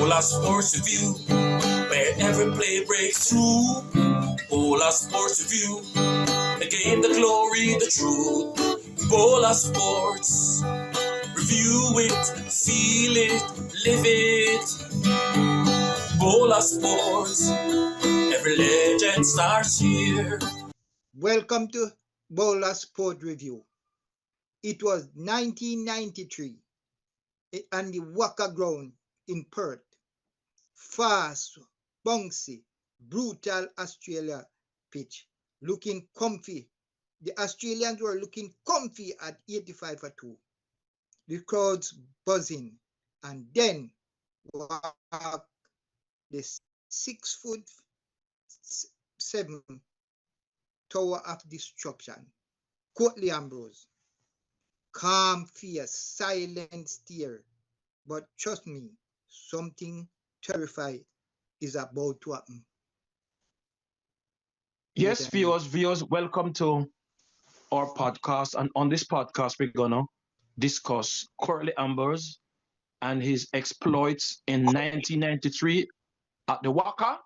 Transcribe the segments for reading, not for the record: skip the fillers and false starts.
BOLAS Sports Review, where every play breaks through. BOLAS Sports Review, the game, the glory, the truth. BOLAS Sports, review it, feel it, live it. BOLAS Sports, every legend starts here. Welcome to BOLAS Sport Review. It was 1993 on the Waka ground in Perth. Fast, bouncy, brutal Australia pitch, looking comfy. The Australians were looking comfy at 85 for 2. The crowds buzzing, and then the 6'7" tower of destruction, Curtly Ambrose. Calm, fierce, silent stare. But trust me, something terrifying is about to happen. Yes, viewers, welcome to our podcast. And on this podcast, we're gonna discuss Curtly Ambrose and his exploits in 1993 at the Waka.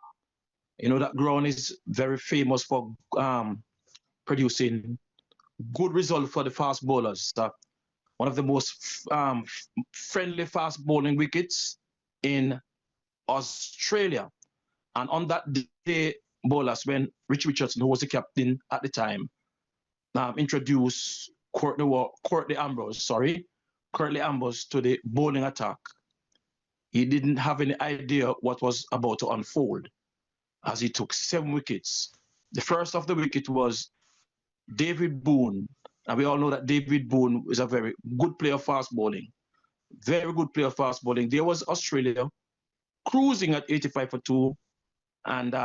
You know, that ground is very famous for producing good results for the fast bowlers. One of the most friendly fast bowling wickets in Australia. And on that day, bowlers, when Rich Richardson, who was the captain at the time, introduced Curtly Ambrose to the bowling attack, he didn't have any idea what was about to unfold, as he took 7 wickets. The first of the wicket was David Boone, and we all know that David Boone is a very good player of fast bowling. Very good player of fast bowling. There was Australia cruising at 85 for 2, and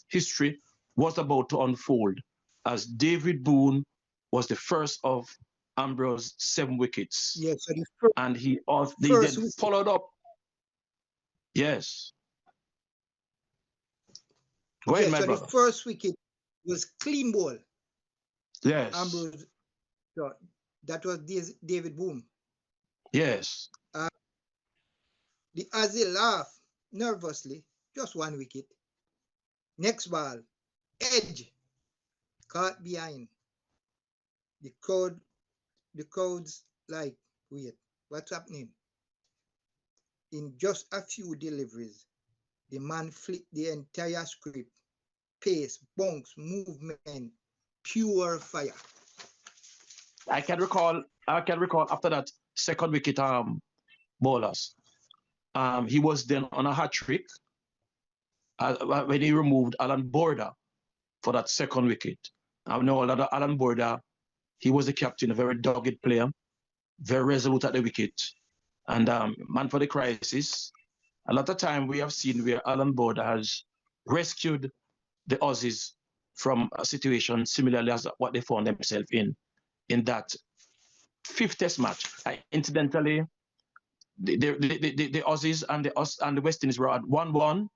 history was about to unfold as David Boone was the first of Ambrose's 7 wickets. Yes, so and he then followed up. Yes. Go ahead, my brother. The first wicket was clean ball. Yes. Ambrose, so that was David Boone. Yes. The Aussie laughed nervously, just 1 wicket. Next ball, edge, caught behind. The crowd's like, wait, what's happening? In just a few deliveries, the man flipped the entire script. Pace, bounce, movement, pure fire. I can recall after that second wicket bowlers. He was then on a hat trick when he removed Alan Border for that second wicket. I know Alan Border, he was the captain, a very dogged player, very resolute at the wicket, and man for the crisis. A lot of time we have seen where Alan Border has rescued the Aussies from a situation similarly as what they found themselves in that 5th Test match. Incidentally, the Aussies and the West Indies were at 1-1,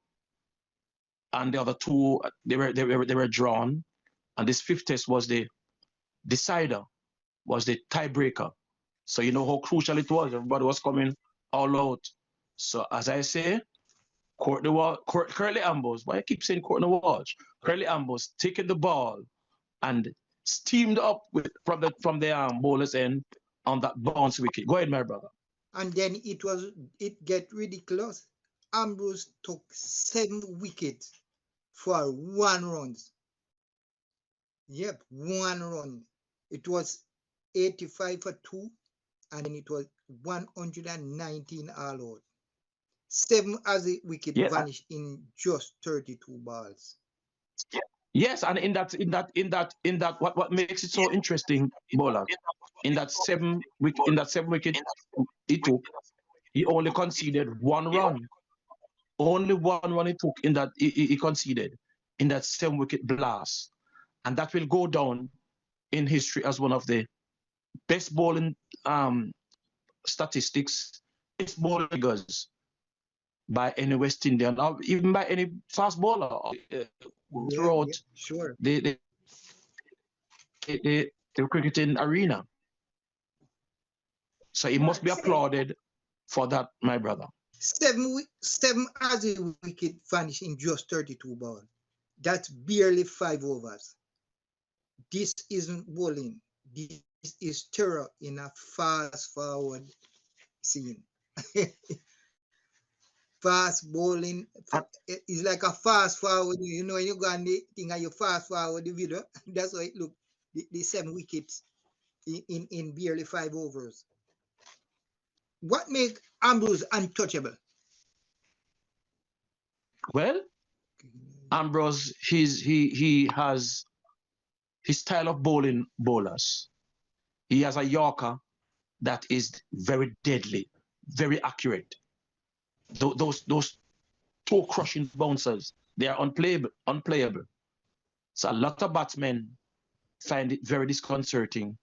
and the other 2 they were drawn, and this 5th Test was the decider, was the tiebreaker. So you know how crucial it was. Everybody was coming all out. So as I say, Curtly Ambrose, why I keep saying Courtney Walsh? Curtly Ambrose taking the ball and steamed up from the bowler's end on that bounce wicket. Go ahead, my brother. And then it get ridiculous. Ambrose took 7 wickets for 1 run. Yep, 1 run. It was 85 for 2, and then it was 119 all out. 7 as a wicket vanished in just 32 balls. Yes, and in that, what makes it so interesting, Ebola, in that 7 wicket he took, he only conceded 1 run. Only 1 run he took in that he conceded in that 7 wicket blast, and that will go down in history as one of the best bowling statistics, best bowling figures by any West Indian or even by any fast bowler throughout the cricketing arena. So he must be applauded for that, my brother. Seven Aussie wicket vanished in just 32 balls. That's barely 5 overs. This isn't bowling. This is terror in a fast-forward scene. Fast bowling is like a fast forward. You know, you go and the thing and you fast forward the video. That's how it looked. The 7 wickets in barely 5 overs. What make Ambrose untouchable? Well, Ambrose, he has his style of bowling bowlers. He has a Yorker that is very deadly, very accurate. Those toe crushing bouncers, they are unplayable. So a lot of batsmen find it very disconcerting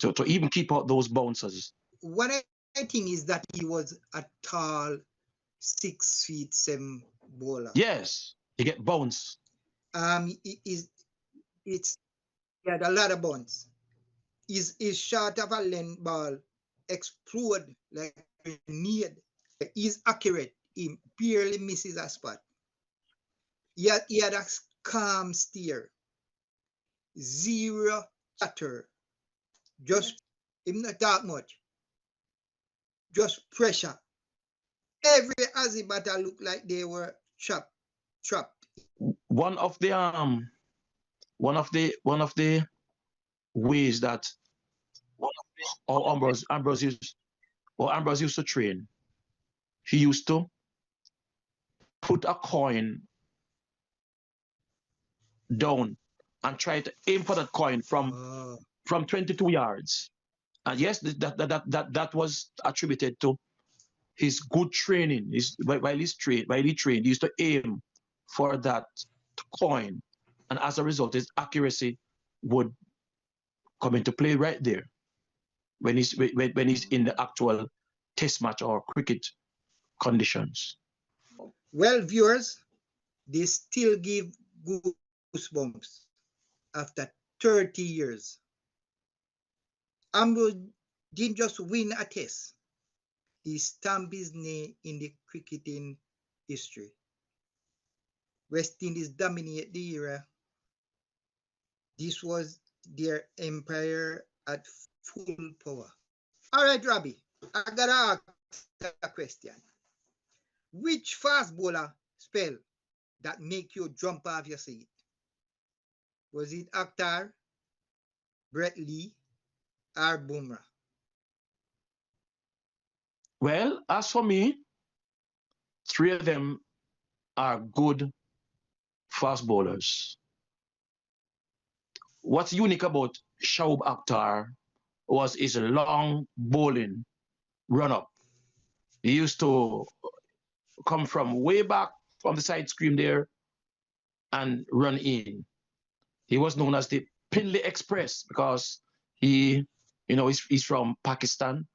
to even keep out those bouncers. What I think is that he was a tall 6'7" bowler. Yes, he get bounce. He had a lot of bounce. His shot of a length ball explode like a grenade. He's accurate. He barely misses a spot. He had a calm steer. Zero chatter. Just him not talk much. Just pressure. Every Aussie batter looked like they were trapped. One of the ways that Ambrose used to train, he used to put a coin down and try to aim for that coin from 22 yards. And yes, that was attributed to his good training. While he trained, he used to aim for that coin, and as a result, his accuracy would come into play right there when he's in the actual test match or cricket conditions. Well, viewers, they still give goosebumps after 30 years. Ambrose didn't just win a test. He stamped his name in the cricketing history. West Indies dominate the era. This was their empire at full power. All right, Robbie, I gotta ask a question. Which fast bowler spell that make you jump off your seat? Was it Akhtar, Brett Lee, or Bumrah? Well, as for me, 3 of them are good fast bowlers. What's unique about Shoaib Akhtar was his long bowling run-up. He used to come from way back from the side screen there and run in. He was known as the Pindley Express because he's from Pakistan.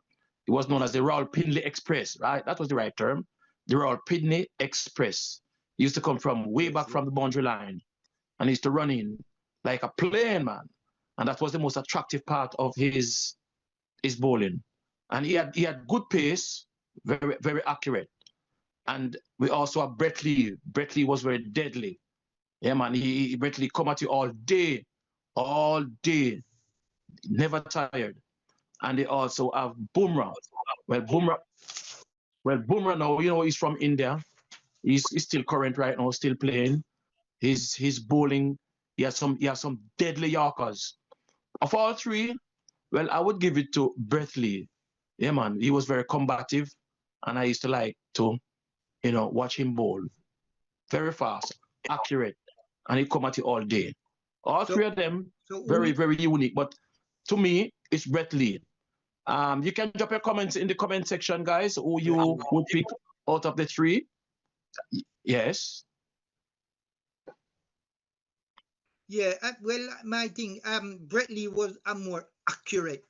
He was known as the Royal Pindley Express, right? That was the right term. The Royal Pindley Express. He used to come from way back from the boundary line, and he used to run in like a plane, man. And that was the most attractive part of his bowling. And he had good pace, very, very accurate. And we also have Brett Lee. Brett Lee was very deadly. Yeah, man, Brett Lee come at you all day, never tired. And they also have Bumrah. Well, Bumrah now, he's from India. He's still current right now, still playing. His bowling, he has some deadly Yorkers. Of all 3, well, I would give it to Brett Lee. Yeah, man, he was very combative, and I used to like to, watch him bowl. Very fast, accurate, and he come at you all day. All 3 of them, very, very unique. But to me, it's Brett Lee. You can drop your comments in the comment section, guys, who you would pick out of the 3. Yes. Yeah, well, my thing, Brett Lee was a more accurate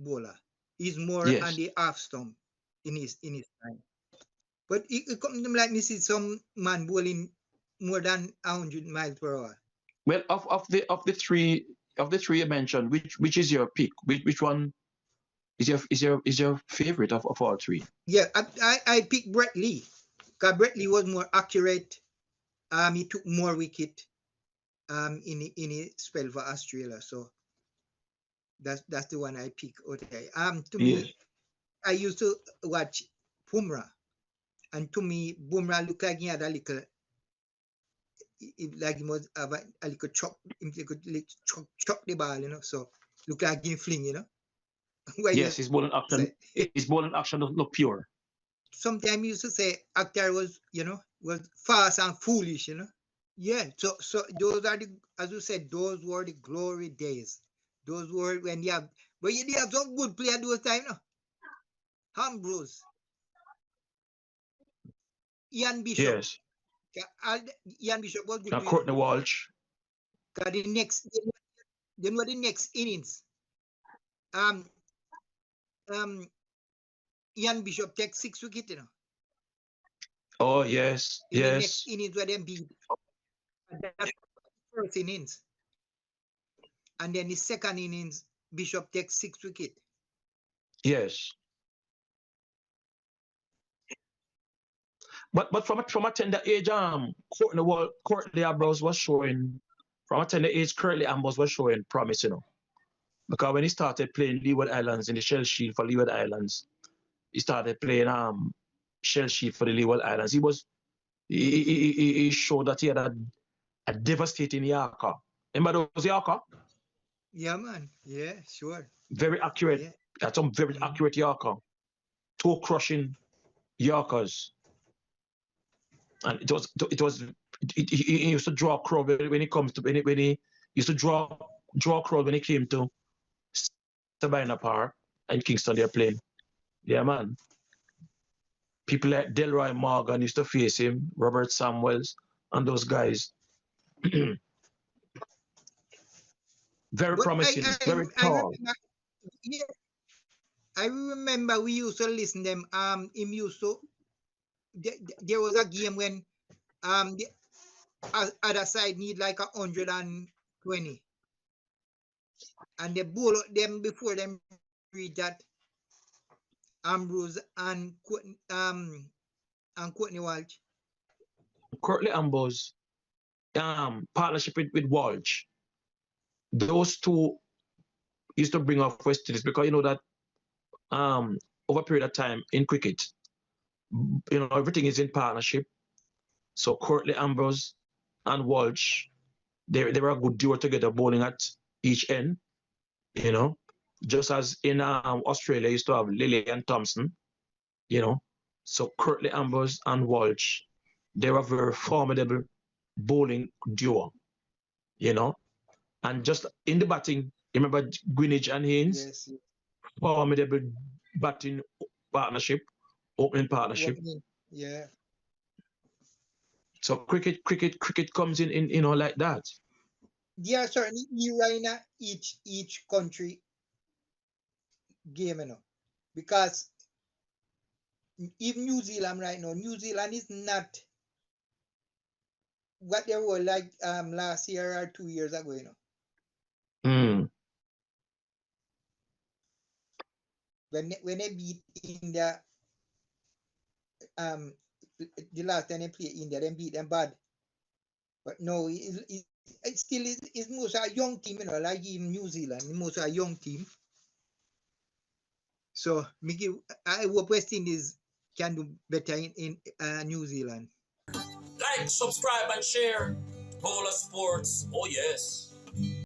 bowler. He's more on the half stump in his time. But it comes to me like me see some man bowling more than 100 miles per hour. Well, of the 3 you mentioned, which is your pick? Which one is your favorite of all three? Yeah, I picked Brett Lee because Brett Lee was more accurate. He took more wicket in a spell for Australia. So that's the one I pick. Okay. To me, I used to watch Bumrah, and to me, Bumrah looked like he had a little, like he must have a little chop, chop the ball, you know. So look like he fling, you know. Yes, his bowling action. His bowling action doesn't look pure. Sometimes you used to say actor was, you know, was fast and foolish, you know. Yeah, so those are the, as you said, those were the glory days. Those were when you have, but you have some good player those time, no? Ambrose, Ian Bishop. Yes. Ian Bishop was good. Courtney Walsh. The next, then what the next innings? Ian Bishop takes 6 wickets, you know. Oh yes, in yes. The next innings where them beat. That's first innings. And then the second innings, Bishop takes 6 wickets. Yes. But from a tender age, Curtly Ambrose was showing, from a tender age, Curtly Ambrose was showing promise, you know. Because when he started playing Leeward Islands in the Shell Shield for Leeward Islands, he started playing Shell Shield for the Leeward Islands. He showed that he had a devastating Yorker. Remember those Yorker? Yeah, man. Yeah, sure. Very accurate. Yeah. Had some very accurate Yorker. Toe crushing Yorkers. And he used to draw a crowd when he comes to when he used to draw a crowd when he came to Sabina Park and Kingston. They're playing. Yeah, man. People like Delroy Morgan used to face him, Robert Samuels, and those guys. Very promising, very tall. I remember we used to listen them. Him used to. There was a game when the other side need like 120, and they bowl them before them read that. Ambrose and Courtney Walsh. Curtly Ambrose, partnership with Walsh. Those two used to bring off West Indies because you know that over a period of time in cricket, you know, everything is in partnership. So Curtly Ambrose and Walsh, they were a good duo together, bowling at each end, you know. Just as in Australia, used to have Lillian Thompson, you know. So Curtly Ambrose and Walsh, they were a very formidable bowling duo, you know. And just in the batting, remember Greenwich and Haynes? Yes. Formidable batting partnership, opening partnership. Yeah. So cricket comes in you know, like that. There are certain era in each country game, you know, because even New Zealand right now, New Zealand is not what they were like last year or 2 years ago, you know. When they beat India, the last time they played India, they beat them bad. But no, it still is most a young team, you know, like even New Zealand, most a young team. So I hope West Indies can do better in New Zealand. Like, subscribe, and share. BOLAS Sports. Oh yes.